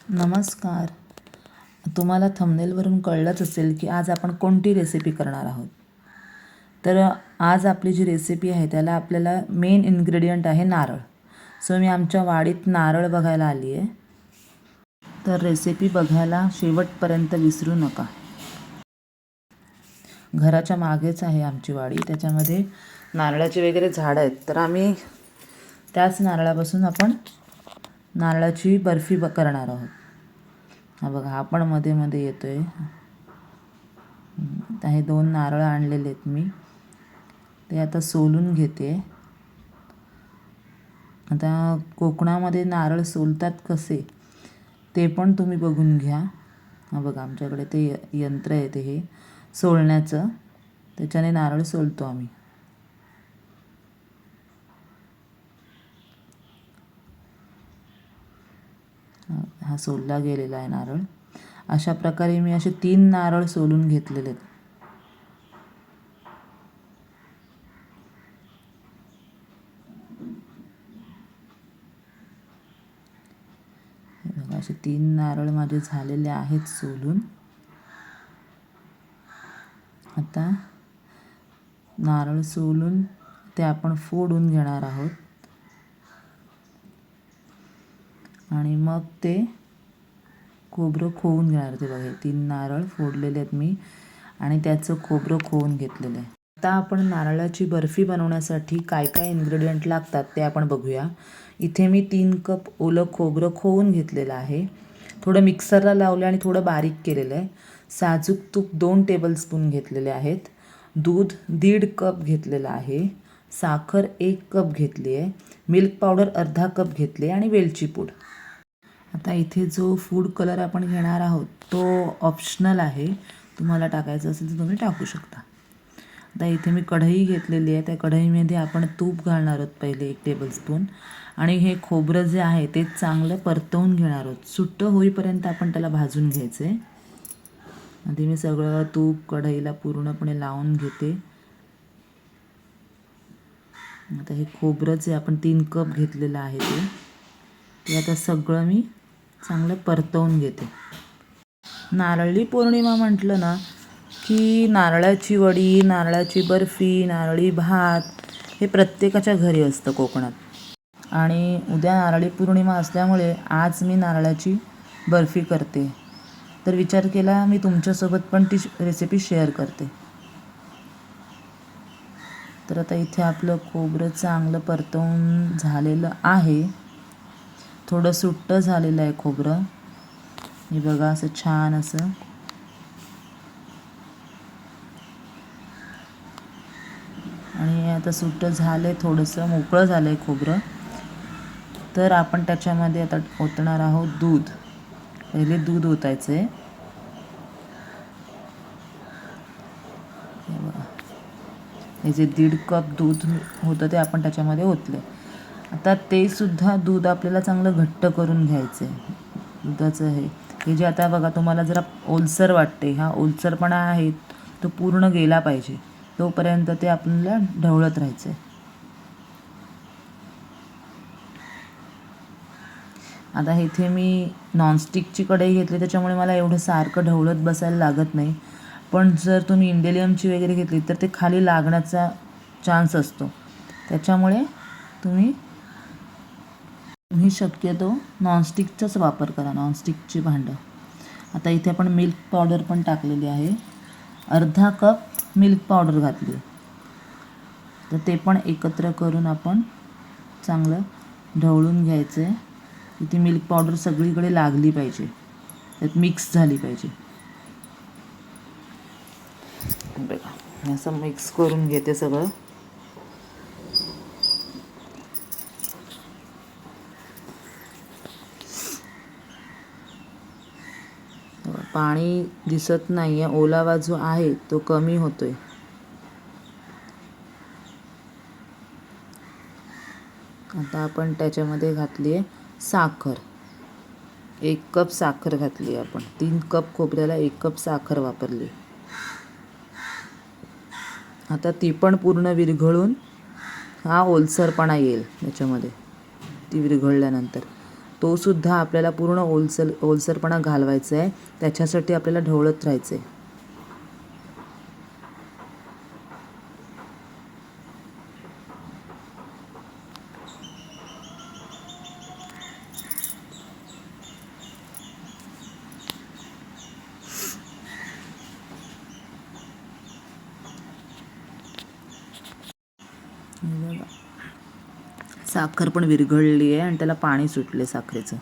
नमस्कार. तुम्हाला थंबनेलवरून कळलंच असेल की आज आपण कोणती रेसिपी करणार आहोत. तर आज आपली जी रेसिपी आहे त्याला आपल्याला मेन इन्ग्रेडियंट आहे नारळ. सो मी आमच्या वाडीत नारळ बघायला आली आहे. तर रेसिपी बघायला शेवटपर्यंत विसरू नका. घराच्या मागेच आहे आमची वाडी, त्याच्यामध्ये नारळाचे वगैरे झाडं आहेत. तर आम्ही त्याच नारळापासून आपण नारळाची बर्फी करणार आहोत. हा बघा, हा पण मध्ये मध्ये येतोय. हे 2 नारळ आणलेले आहेत मी, ते आता सोलून घेते. आता कोकणामध्ये नारळ सोलतात कसे ते पण तुम्ही बघून घ्या. हा बघा, आमच्याकडे ते यंत्र आहे ते हे सोलण्याचं, त्याच्याने नारळ सोलतो आम्ही. हा सोलला गेलेला आहे नारळ. अशा प्रकारे मी असे 3 नारळ सोलून घेतलेले आहेत. असे 3 नारळ माझे झालेले आहेत सोलून. आता नारळ सोलून ते आपण फोडून घेणार आहोत आणि मग ते खोबरं खोवून घेणार. ते बघा, 3 नारळ फोडलेले आहेत मी आणि त्याचं खोबरं खोवून घेतलेलं आहे. आता आपण नारळाची बर्फी बनवण्यासाठी काय काय इन्ग्रेडियंट लागतात ते आपण बघूया. इथे मी 3 कप ओलं खोबरं खोवून घेतलेलं आहे, थोडं मिक्सरला लावलं आणि थोडं बारीक केलेलं आहे. साजूक तूप 2 टेबलस्पून घेतलेले आहेत. दूध 1.5 कप घेतलेलं आहे. साखर 1 कप घेतली आहे. मिल्क पावडर अर्धा कप घेतली आणि वेलची पूड. आता इथे जो फूड कलर आपण घेणार आहोत तो ऑप्शनल आहे, तुम्हाला टाकायचं असेल तर तुम्ही टाकू शकता. आता इथे मी कढई घेतलेली आहे, त्या कढईमध्ये आपण तूप घालणार आहोत पहिले 1 टेबलस्पून आणि हे खोबरं जे आहे ते चांगलं परतवून घेणार आहोत. सुट्टं होईपर्यंत आपण त्याला भाजून घ्यायचं आहे. आधी मी सगळं तूप कढईला पूर्णपणे लावून घेते. आता हे खोबरं जे आपण 3 कप घेतलेलं आहे ते आता सगळं मी चांगलं परतवून घेते. नारळी पौर्णिमा म्हटलं ना की नारळाची वडी, नारळाची बर्फी, नारळी भात हे प्रत्येकाच्या घरी असतं कोकणात. आणि उद्या नारळी पौर्णिमा असल्यामुळे आज मी नारळाची बर्फी करते. तर विचार केला मी तुमच्यासोबत पण ती रेसिपी शेअर करते. तर आता इथे आपलं खोबरं चांगलं परतवून झालेलं आहे. थोडं सुट्टं झालेलं आहे खोबरं. हे बघा, असं छान असं. आणि आता सुट्टं झालं आहे, थोडंसं मोकळं झालं आहे खोबरं. तर आपण त्याच्यामध्ये आता ओतणार आहोत दूध. पहिले दूध ओतायचं आहे. हे जे 1.5 कप दूध होतं ते आपण त्याच्यामध्ये ओतलं. आता ते सुद्धा दूध आपल्याला चांगलं घट्ट करून घ्यायचं आहे. दुधाचं हे जे आता बघा तुम्हाला जरा ओलसर वाटते, हा ओलसरपणा आहे तो पूर्ण गेला पाहिजे, तोपर्यंत ते आपल्याला ढवळत राहायचं आहे. आता इथे मी नॉनस्टिकची कढई घेतली, त्याच्यामुळे मला एवढं सारखं ढवळत बसायला लागत नाही. पण जर तुम्ही इंडेलियमची वगैरे घेतली तर ते खाली लागण्याचा चान्स असतो, त्याच्यामुळे तुम्ही शक्यतो नॉनस्टिकचाच वापर करा, नॉनस्टिकची भांडं. आता इथे आपण मिल्क पावडर पण टाकलेली आहे. अर्धा कप मिल्क पावडर घातली. तर ते पण एकत्र करून आपण चांगलं ढवळून घ्यायचं आहे. ती मिल्क पावडर सगळीकडे लागली पाहिजे, त्यात मिक्स झाली पाहिजे. बघा, असं मिक्स करून घेते सगळं. पाणी दिसत नाही आहे, ओलावा जो आहे तो कमी होतोय. आता आपण त्याच्यामध्ये घातली आहे साखर. 1 कप साखर घातली आहे आपण. 3 कप खोबऱ्याला 1 कप साखर वापरली. आता ती पण पूर्ण विरघळून हा ओलसरपणा येईल त्याच्यामध्ये, ती विरघळल्यानंतर. तो सुद्धा आपल्याला पूर्ण ओलसरपणा घालवायचा आहे. त्याच्यासाठी आपल्याला ढवळत राहायचं आहे. साखर पण विरघळली आहे आणि त्याला पाणी सुटले साखरेचं.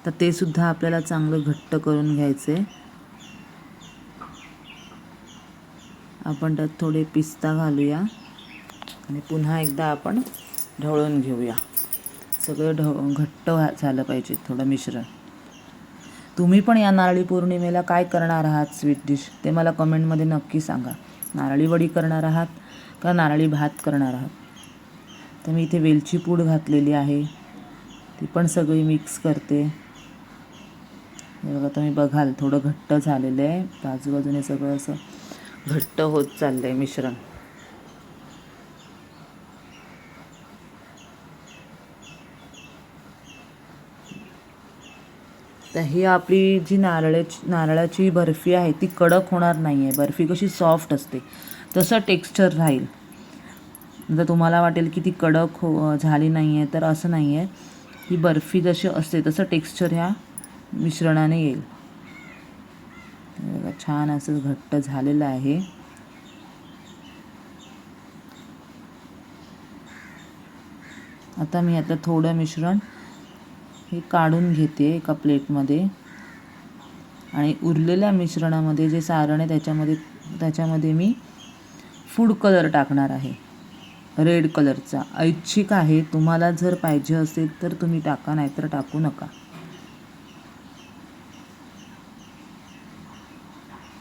तर ते सुद्धा आपल्याला चांगलं घट्ट करून घ्यायचं आहे. आपण त्यात थोडे पिस्ता घालूया आणि पुन्हा एकदा आपण ढवळून घेऊया. सगळं घट्ट झालं पाहिजे थोडं मिश्रण. तुम्ही पण या नारळी पौर्णिमेला काय करणार आहात स्वीट डिश ते मला कमेंटमध्ये नक्की सांगा. नारळी वडी करणार आहात का नारळी भात करणार आहात? तर मी इथे वेलची पूड घातलेली आहे, ती पण सगळी मिक्स करते. हे बघा, तुम्ही बघाल थोडं घट्ट झालेलं आहे. बाजूबाजूने सगळं असं घट्ट होत चाललं आहे मिश्रण. तर ही आपली जी नारळाची बर्फी आहे ती कडक होणार नाही आहे. बर्फी कशी सॉफ्ट असते तसं टेक्स्चर राहील. जर तुम्हाला वाटेल की ती कडक झाली नाही आहे तर असं नाही आहे. ही बर्फी जशी असते तसं टेक्स्चर ह्या मिश्रणाने येईल. छान असं घट्ट झालेलं आहे. आता मी थोडं मिश्रण हे काढून घेते एका प्लेटमध्ये आणि उरलेल्या मिश्रणामध्ये जे सारण आहे त्याच्यामध्ये मी फूड कलर टाकणार आहे, रेड कलरचा. ऐच्छिक आहे, तुम्हाला जर पाहिजे असेल तर तुम्ही टाका, नाहीतर टाकू नका.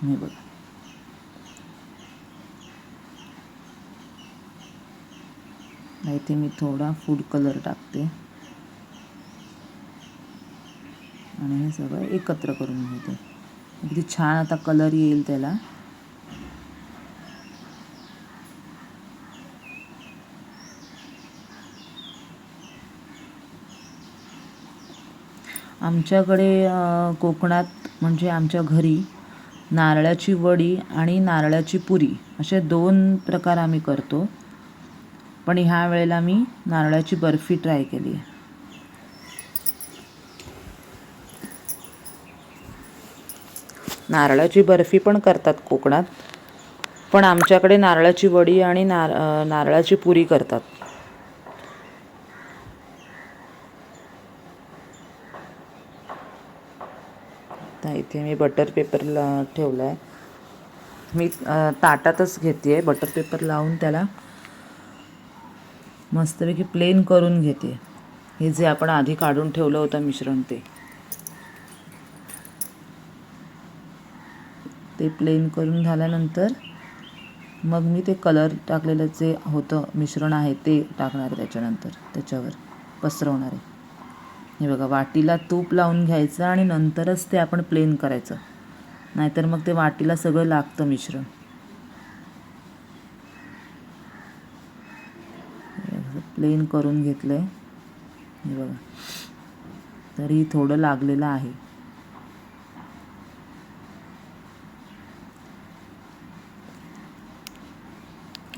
हे बघा, इथे मी थोडा फूड कलर टाकते आणि हे सगळं एकत्र करून घेते. किती छान आता कलर येईल त्याला. आमच्याकडे कोकणात म्हणजे आमच्या घरी नारळाची वडी आणि नारळाची पुरी असे 2 प्रकार आम्ही करतो. पण ह्या वेळेला मी नारळाची बर्फी ट्राय केली आहे. नारळाची बर्फी पण करतात कोकणात, पण आमच्याकडे नारळाची वडी आणि नारळाची पुरी करतात. तर इथे मी बटर पेपर ठेवला आहे. मी ताटातच घेते आहे. बटर पेपर लावून त्याला मस्तपैकी प्लेन करून घेते. हे जे आपण आधी काढून ठेवलं होतं मिश्रण ते प्लेन करून झाल्यानंतर मग मी ते कलर टाकलेलं जे होतं मिश्रण आहे ते टाकणार आहे. त्याच्यावर पसरवणार आहे. हे बघा, वाटीला तूप लावून घ्यायचं आणि नंतरच ते आपण प्लेन करायचं, नाहीतर मग ते वाटीला सगळं लागतं मिश्रण. प्लेन करून घेतलं आहे. हे बघा, तरी थोडं लागलेलं आहे.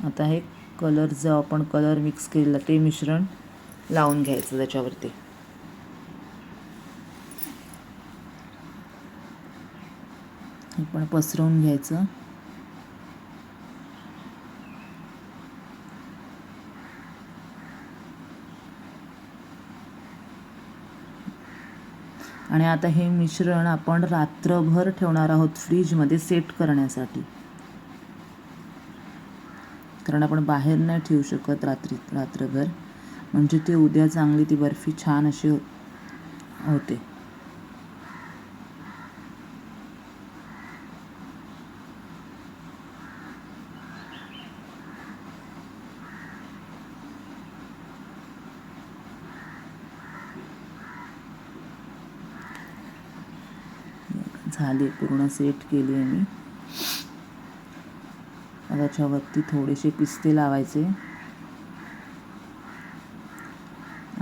आता हे कलर जो आपण कलर मिक्स केलेला ते मिश्रण लावून घ्यायचं त्याच्यावरती. हे पण पसरवून घ्यायचं. आणि आता हे मिश्रण आपण रात्रभर ठेवणार आहोत फ्रीजमध्ये सेट करण्यासाठी, कारण आपण बाहेर नाही ठेवू शकत रात्रभर, म्हणजे ते उद्या चांगली ती बर्फी छान अशी होते. झाली, पूर्ण सेट केली आहे मी. त्याच्यावरती थोडेसे पिस्ते लावायचे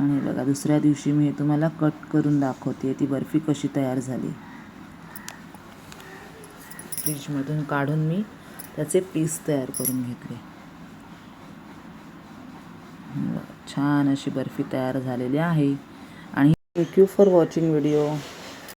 आणि बघा दुसऱ्या दिवशी मी तुम्हाला कट करून दाखवते ती बर्फी कशी तयार झाली. फ्रीजमधून काढून मी त्याचे पीस तयार करून घेतले. छान अशी बर्फी तयार झालेली आहे. आणि थँक्यू फॉर वॉचिंग व्हिडिओ.